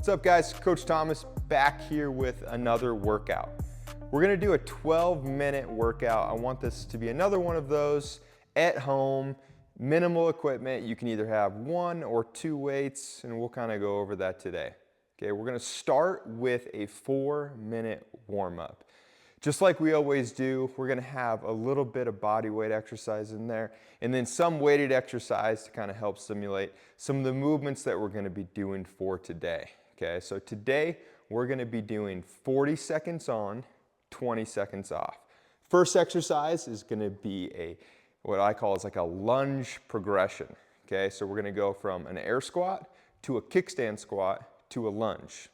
What's up guys, Coach Thomas back here with another workout. We're gonna do a 12-minute workout. I want this to be another one of those at home, minimal equipment. You can either have 1 or 2 weights, and we'll kind of go over that today. Okay, we're gonna start with a 4-minute warm-up. Just like we always do, we're gonna have a little bit of body weight exercise in there, and then some weighted exercise to kind of help simulate some of the movements that we're gonna be doing for today. Okay, so today we're gonna be doing 40 seconds on, 20 seconds off. First exercise is gonna be what I call is like a lunge progression. Okay, so we're gonna go from an air squat to a kickstand squat to a lunge.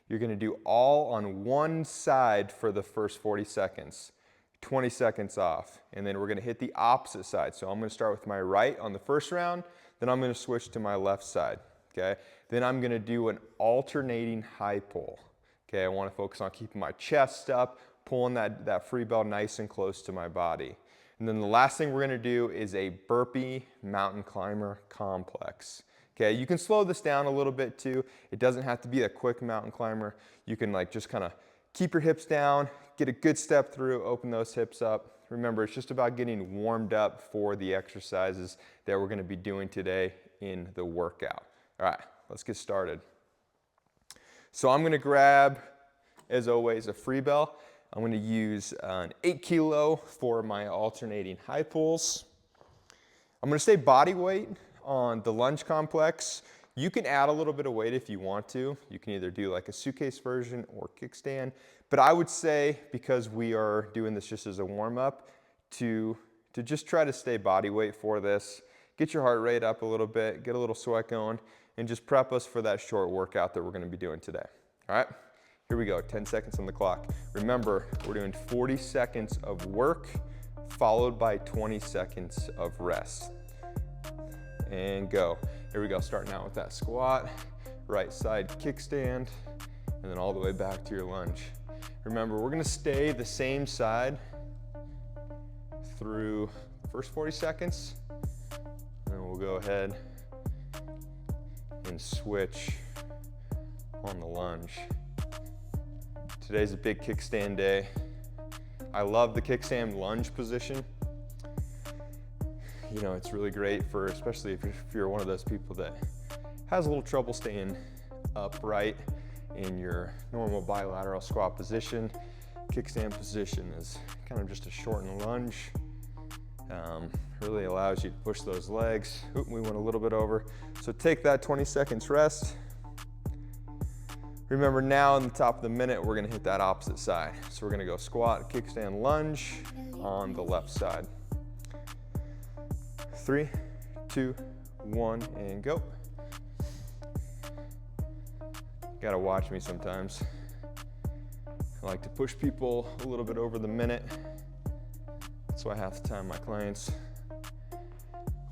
You're gonna do all on one side for the first 40 seconds, 20 seconds off, and then we're gonna hit the opposite side. So I'm gonna start with my right on the first round, then I'm gonna switch to my left side, okay? Then I'm gonna do an alternating high pull. Okay, I wanna focus on keeping my chest up, pulling that Freebell nice and close to my body. And then the last thing we're gonna do is a burpee mountain climber complex. Okay, you can slow this down a little bit too. It doesn't have to be a quick mountain climber. You can like just kind of keep your hips down, get a good step through, open those hips up. Remember, it's just about getting warmed up for the exercises that we're gonna be doing today in the workout. All right, let's get started. So I'm gonna grab, as always, a Freebell. I'm gonna use an 8 kilo for my alternating high pulls. I'm gonna stay body weight on the lunge complex. You can add a little bit of weight if you want to. You can either do like a suitcase version or kickstand, but I would say, because we are doing this just as a warm-up, to just try to stay body weight for this. Get your heart rate up a little bit, get a little sweat going, and just prep us for that short workout that we're gonna be doing today. All right, here we go, 10 seconds on the clock. Remember, we're doing 40 seconds of work followed by 20 seconds of rest. And go. Here we go, starting out with that squat, right side kickstand, and then all the way back to your lunge. Remember, we're gonna stay the same side through the first 40 seconds, and we'll go ahead and switch on the lunge. Today's a big kickstand day. I love the kickstand lunge position. You know, it's really great for, especially if you're one of those people that has a little trouble staying upright in your normal bilateral squat position. Kickstand position is kind of just a shortened lunge. Really allows you to push those legs. Oop, we went a little bit over. So take that 20 seconds rest. Remember, now in the top of the minute, we're gonna hit that opposite side. So we're gonna go squat, kickstand, lunge on the left side. 3, 2, 1, and go. You gotta watch me sometimes. I like to push people a little bit over the minute. That's why half the time my clients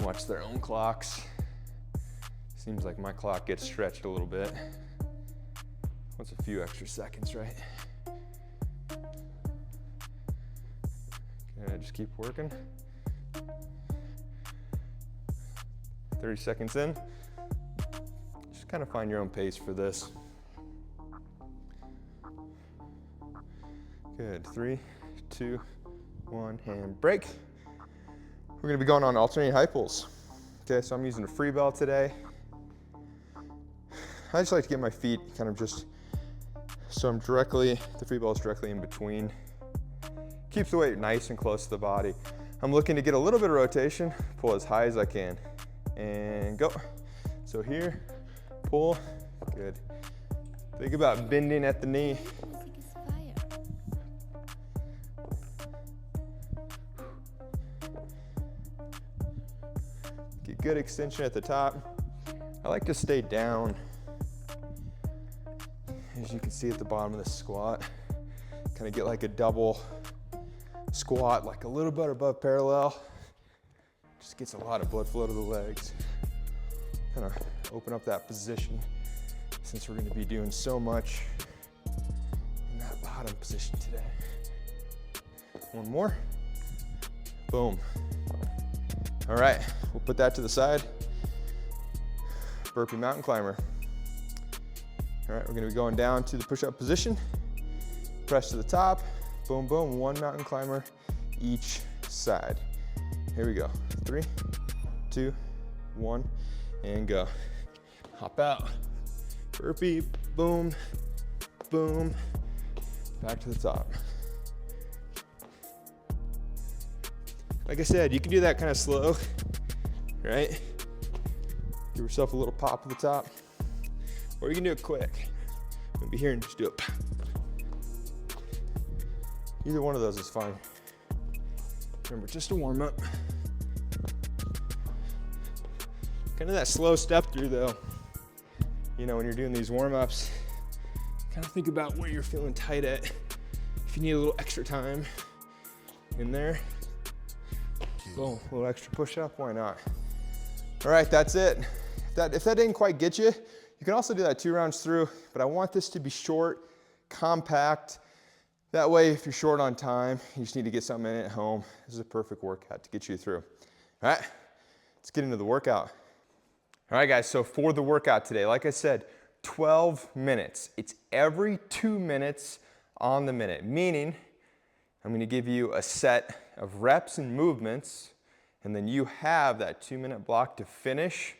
watch their own clocks. Seems like my clock gets stretched a little bit. What's a few extra seconds, right? Okay, just keep working. 30 seconds in. Just kind of find your own pace for this. Good, 3, 2, 1, and break. We're gonna be going on alternating high pulls. Okay, so I'm using a Freebell today. I just like to get my feet kind of just, so I'm directly, the Freebell is directly in between. Keeps the weight nice and close to the body. I'm looking to get a little bit of rotation, pull as high as I can. And go. So here, pull, good. Think about bending at the knee. Get good extension at the top. I like to stay down. As you can see at the bottom of the squat, kind of get like a double squat, like a little bit above parallel. Just gets a lot of blood flow to the legs. Kind of open up that position since we're gonna be doing so much in that bottom position today. One more, boom. All right, we'll put that to the side. Burpee mountain climber. All right, we're gonna be going down to the push-up position. Press to the top, boom, boom, one mountain climber each side. Here we go, 3, 2, 1, and go. Hop out, burpee, boom, boom, back to the top. Like I said, you can do that kind of slow, right? Give yourself a little pop at the top, or you can do it quick. Maybe here and just do it. Either one of those is fine. Remember, just a warm up. Kind of that slow step through though. You know, when you're doing these warm ups, kind of think about where you're feeling tight at. If you need a little extra time in there, boom, a little extra push up, why not? All right, that's it. If that didn't quite get you, you can also do that 2 rounds through, but I want this to be short, compact. That way, if you're short on time, you just need to get something in at home. This is a perfect workout to get you through. All right, let's get into the workout. All right, guys, so for the workout today, like I said, 12 minutes. It's every 2 minutes on the minute, meaning I'm gonna give you a set of reps and movements, and then you have that 2-minute block to finish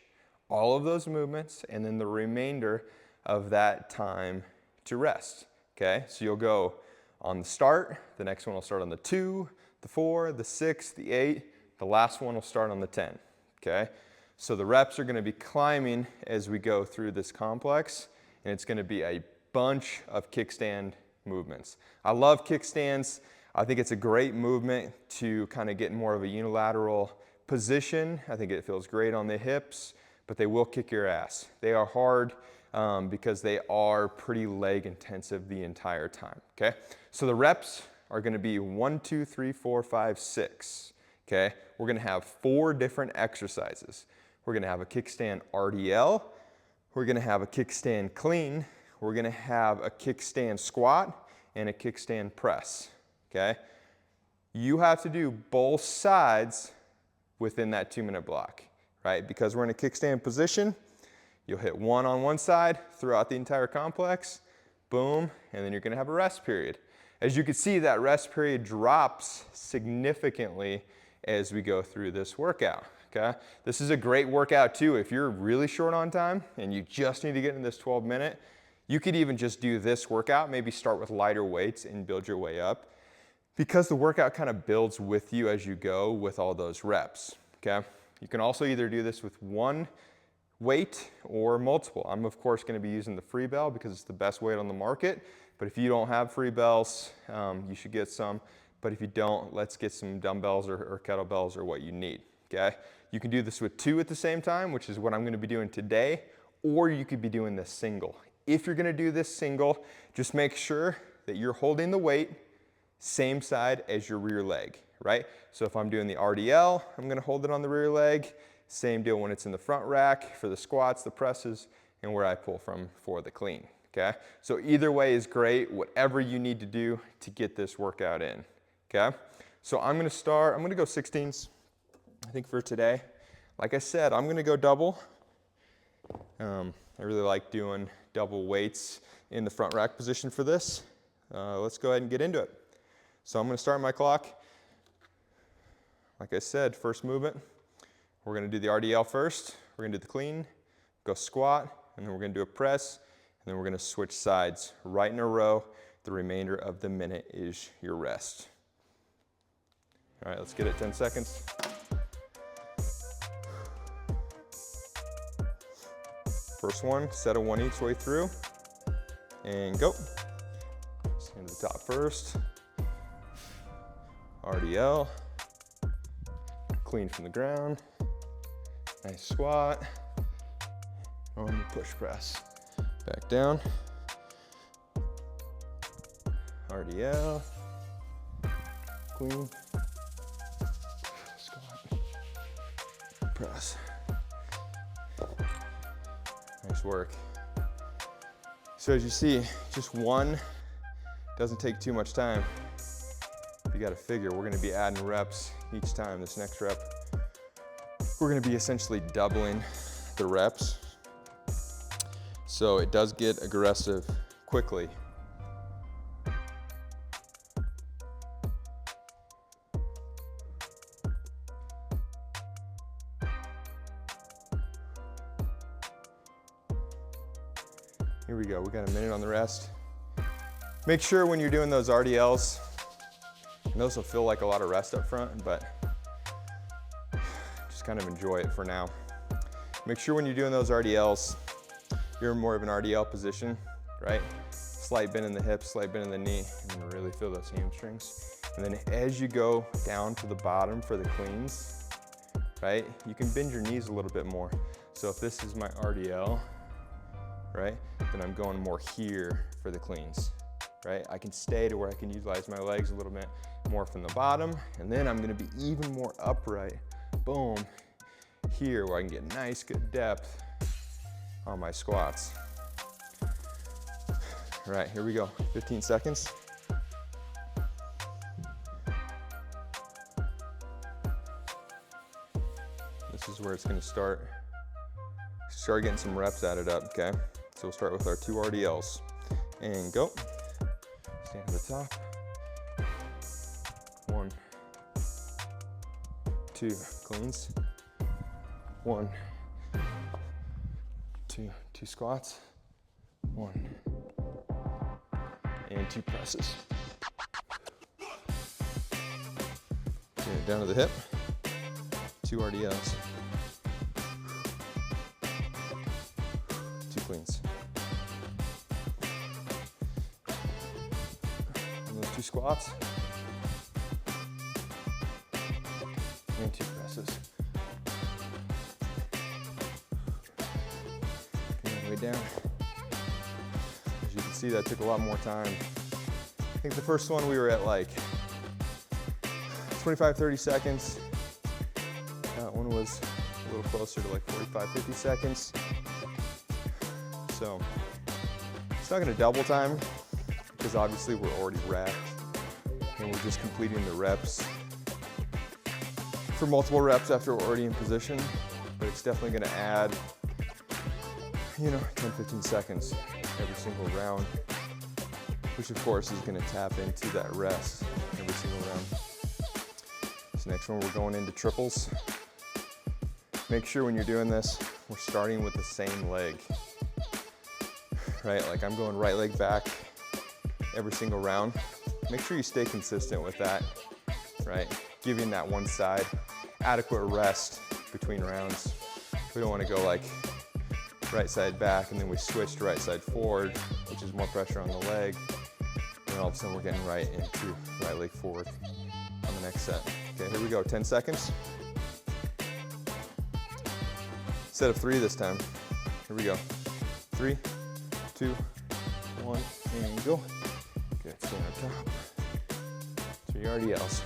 all of those movements, and then the remainder of that time to rest, okay? So you'll go on the start, the next one will start on the 2, the 4, the 6, the 8, the last one will start on the 10, okay? So the reps are gonna be climbing as we go through this complex, and it's gonna be a bunch of kickstand movements. I love kickstands. I think it's a great movement to kind of get more of a unilateral position. I think it feels great on the hips, but they will kick your ass. They are hard because they are pretty leg intensive the entire time, okay? So the reps are gonna be 1, 2, 3, 4, 5, 6, okay? We're gonna have 4 different exercises. We're gonna have a kickstand RDL, we're gonna have a kickstand clean, we're gonna have a kickstand squat, and a kickstand press, okay? You have to do both sides within that 2-minute block, right? Because we're in a kickstand position, you'll hit 1 on one side throughout the entire complex, boom, and then you're gonna have a rest period. As you can see, that rest period drops significantly as we go through this workout, okay? This is a great workout too. If you're really short on time and you just need to get in this 12-minute, you could even just do this workout, maybe start with lighter weights and build your way up, because the workout kind of builds with you as you go with all those reps, okay? You can also either do this with 1 weight or multiple. I'm of course gonna be using the Freebell because it's the best weight on the market, but if you don't have Freebells, you should get some. But if you don't, let's get some dumbbells or kettlebells or what you need, okay? You can do this with 2 at the same time, which is what I'm gonna be doing today, or you could be doing this single. If you're gonna do this single, just make sure that you're holding the weight same side as your rear leg, right? So if I'm doing the RDL, I'm gonna hold it on the rear leg. Same deal when it's in the front rack for the squats, the presses, and where I pull from for the clean, okay? So either way is great, whatever you need to do to get this workout in, okay? So I'm gonna go 16s, I think for today. Like I said, I'm gonna go double. I really like doing double weights in the front rack position for this. Let's go ahead and get into it. So I'm gonna start my clock. Like I said, first movement, we're gonna do the RDL first, we're gonna do the clean, go squat, and then we're gonna do a press, and then we're gonna switch sides right in a row. The remainder of the minute is your rest. All right, let's get it, 10 seconds. First one, set of 1 each way through, and go. Stand to the top first. RDL, clean from the ground, nice squat, on push press, back down, RDL, clean, squat, press. Nice work. So as you see, just one doesn't take too much time. You gotta figure we're gonna be adding reps each time. This next rep, we're gonna be essentially doubling the reps. So it does get aggressive quickly. Here we go, we got a minute on the rest. Make sure when you're doing those RDLs, and those will feel like a lot of rest up front, but just kind of enjoy it for now. Make sure when you're doing those RDLs, you're in more of an RDL position, right? Slight bend in the hips, slight bend in the knee, and then really feel those hamstrings. And then as you go down to the bottom for the cleans, right, you can bend your knees a little bit more. So if this is my RDL, right, then I'm going more here for the cleans, right? I can stay to where I can utilize my legs a little bit more from the bottom, and then I'm gonna be even more upright, boom, here where I can get nice, good depth on my squats. All right, here we go, 15 seconds. This is where it's gonna start getting some reps added up, okay? So we'll start with our 2 RDLs. And go. Stand at the top. 1, 2, cleans. 1, 2, 2 squats. 1, and 2 presses. Bring it down to the hip. 2 RDLs. 2 cleans. And those 2 squats. And 2 presses. Bring it way down. As you can see, that took a lot more time. I think the first one we were at like 25, 30 seconds. That one was a little closer to like 45, 50 seconds. So it's not gonna double time because obviously we're already wrapped and we're just completing the reps for multiple reps after we're already in position, but it's definitely gonna add, 10, 15 seconds every single round, which of course is gonna tap into that rest every single round. This next one, we're going into triples. Make sure when you're doing this, we're starting with the same leg, right? Like I'm going right leg back every single round. Make sure you stay consistent with that, right? Giving that one side adequate rest between rounds. We don't want to go like right side back and then we switch to right side forward, which is more pressure on the leg. And all of a sudden we're getting right into right leg forward on the next set. Okay, here we go, 10 seconds. Set of 3 this time. Here we go. 3, 2, 1, and go. Good, stand up top. 3 RDLs.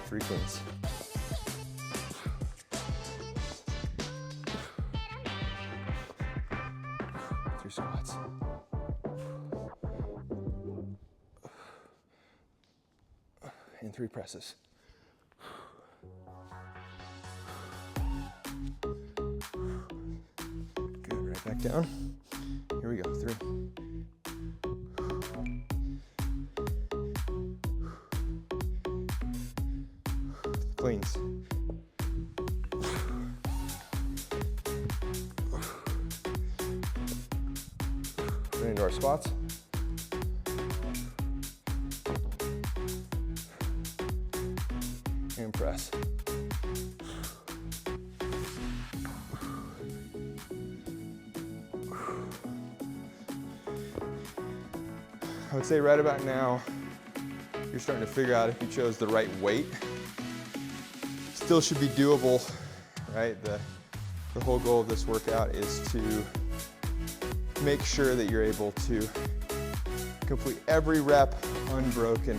3 cleans. 3 squats. And 3 presses. Good, right back down. Here we go, 3. Cleans. Right into our squats. And press. I would say right about now, you're starting to figure out if you chose the right weight. Still should be doable, right? The whole goal of this workout is to make sure that you're able to complete every rep unbroken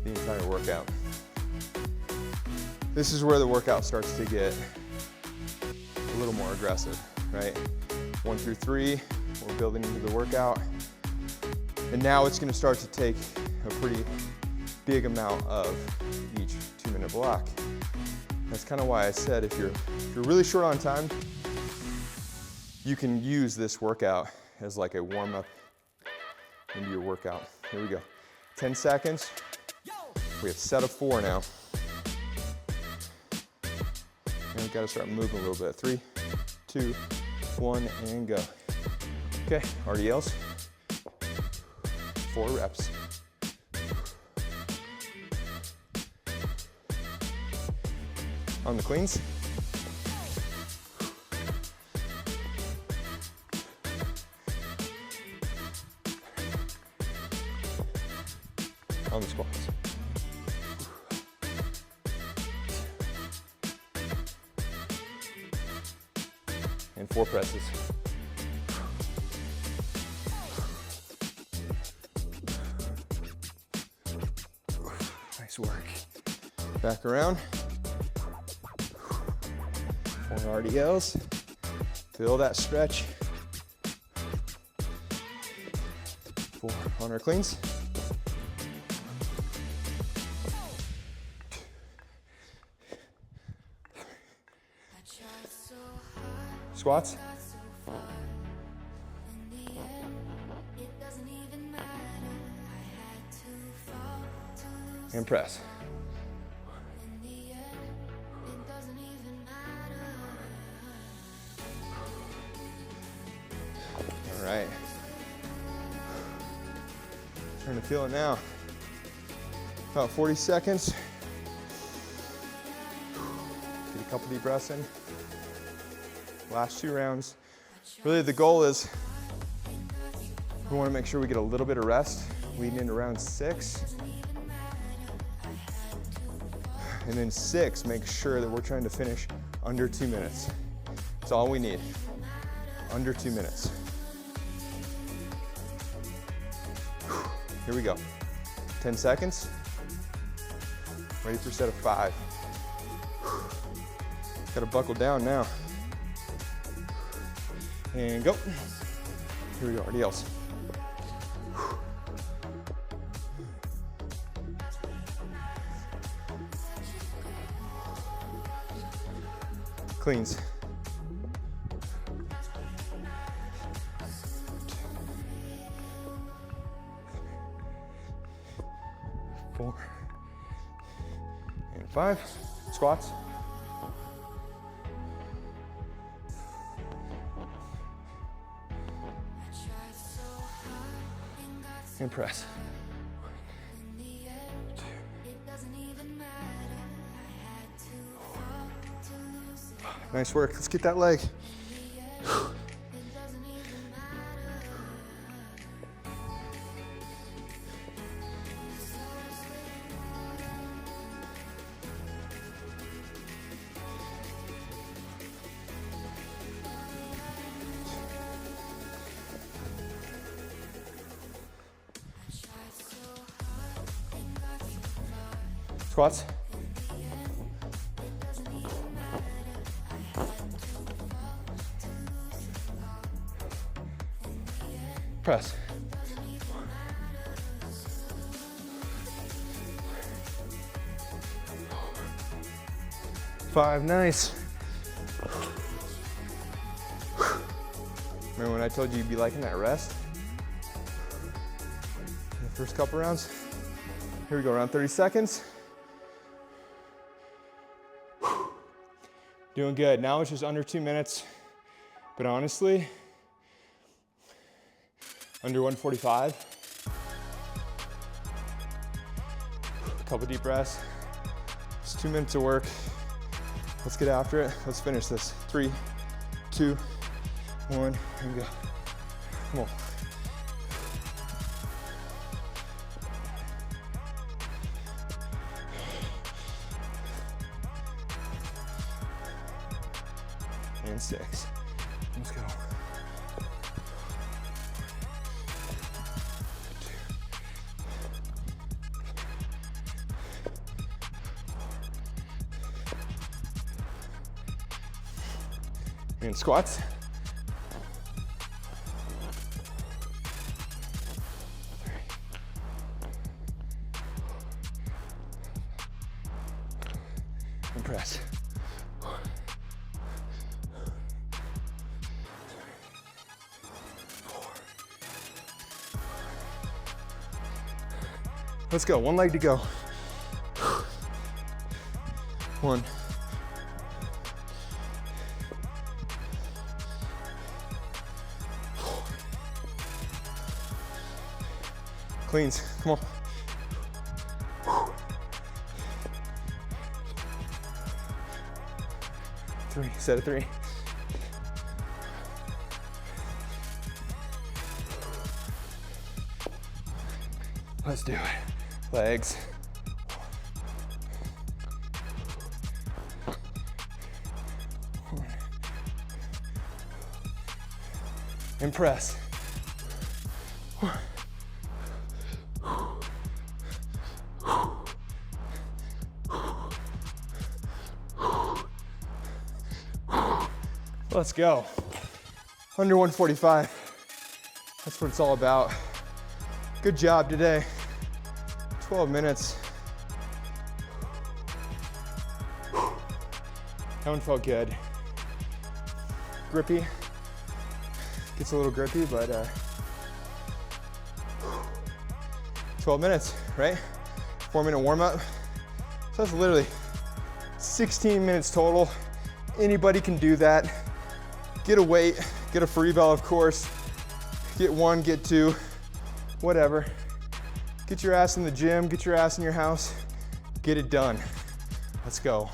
the entire workout. This is where the workout starts to get a little more aggressive, right? 1 through 3, we're building into the workout. And now it's gonna start to take a pretty big amount of each 2-minute block. That's kind of why I said if you're really short on time, you can use this workout as like a warm-up into your workout. Here we go. 10 seconds. We have set of 4 now. And we've got to start moving a little bit. 3, 2, 1, and go. Okay, RDLs. 4 reps. On the cleans. On the squats. And 4 presses. Nice work. Back around. 4 RDLs. Feel that stretch. 4 on our cleans. Squats. And press. All right. Starting to feel it now. About 40 seconds. Get a couple deep breaths in. Last 2 rounds. Really the goal is we want to make sure we get a little bit of rest leading into round 6. And then 6, make sure that we're trying to finish under 2 minutes. That's all we need. Under 2 minutes. Here we go. 10 seconds. Ready for a set of 5. Gotta buckle down now. And go. Here we go, RDLs. Cleans. 4 and 5. Squats. And press. 1, 2, 3. Nice work. Let's get that leg. Squats. Press. 5, nice. Remember when I told you you'd be liking that rest? In the first couple rounds? Here we go, around 30 seconds. Doing good. Now it's just under 2 minutes, but honestly, under 145. Couple deep breaths. It's 2 minutes of work. Let's get after it. Let's finish this. 3, 2, 1, and go. Come on. And 6. Let's go. 2. And squats. 3. And press. Let's go, one leg to go. One. Cleans, come on. 3, set of 3. Let's do it. Legs. And press. Let's go. Under 145. That's what it's all about. Good job today. 12 minutes. That one felt good. Grippy. Gets a little grippy, but 12 minutes, right? 4-minute warm up. So that's literally 16 minutes total. Anybody can do that. Get a weight, get a Freebell, of course. Get 1, get 2, whatever. Get your ass in the gym, get your ass in your house, get it done. Let's go.